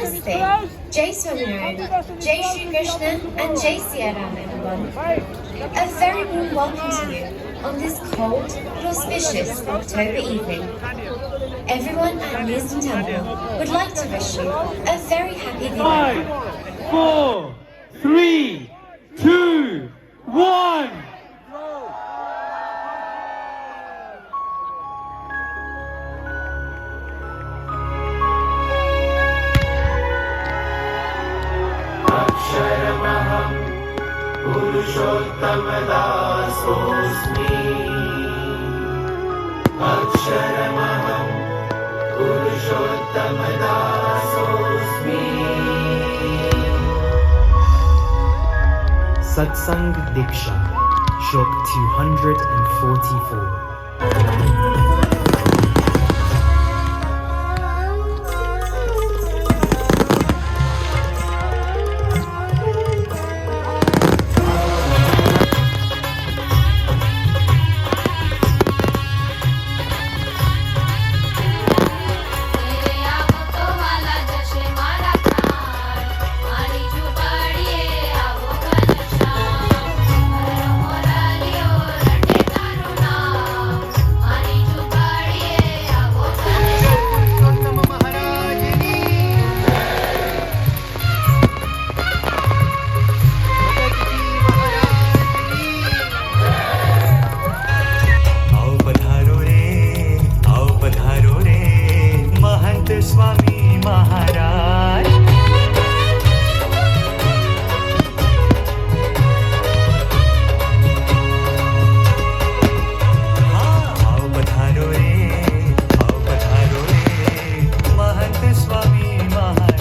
Namaste, Jai Swaminarayan, Jai Shri Krishna and Jai Siya Ram everyone. A very warm welcome to you on this cold but auspicious October evening. Everyone at Neasden Temple would like to wish you a very happy Diwali. 5, 4, 3, 2, 1. अक्षरमहं पुरुषोत्तमदासोऽस्मि अक्षरमहं पुरुषोत्तमदासोऽस्मि Satsang Diksha, Shok 244. Swami Maharaj आओ पधारो रे महंत स्वामी महाराज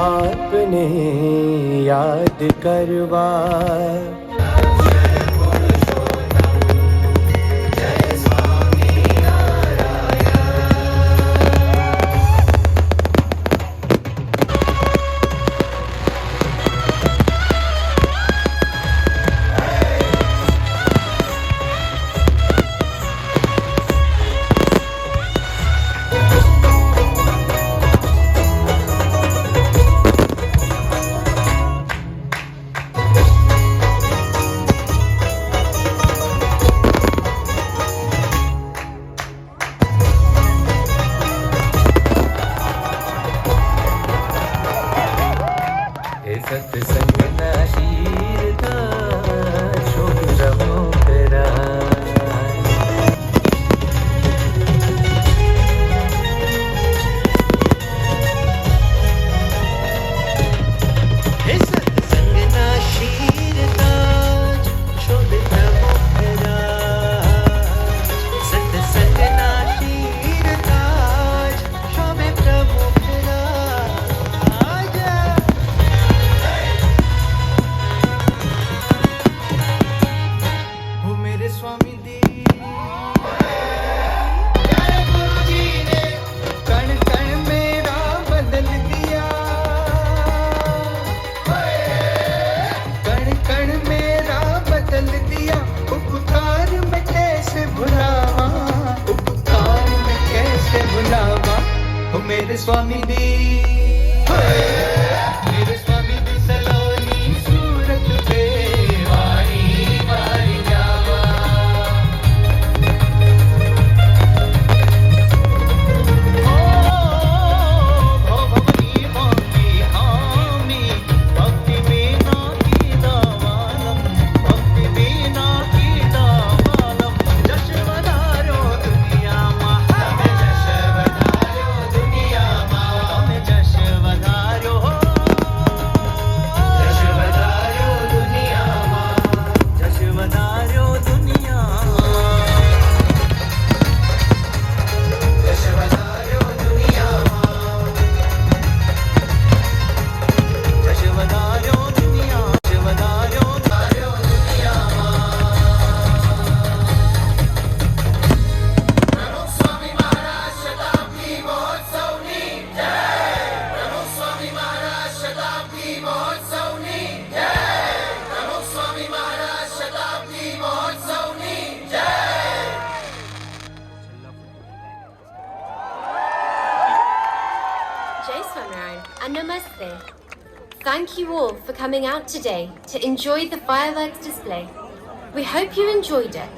आपने याद करवा सत्संग नाशीर का शोक रहो तेरा सत्संग नाशीर का शोक रहो तेरा सत्संग नाशीर का शोक रहो तेरा स्वामी दी गुरु जी ने कण कण मेरा बदल दिया कण कण मेरा बदल दिया उपकार में कैसे भुलावा उपकार में कैसे भुलावा ओ मेरे स्वामी दी मेरे स्वामी दी सलोनी सूरत पे वाणी वाणी जावा जश वधारो Swaminarayan and Namaste. Thank you all for coming out today to enjoy the fireworks display. We hope you enjoyed it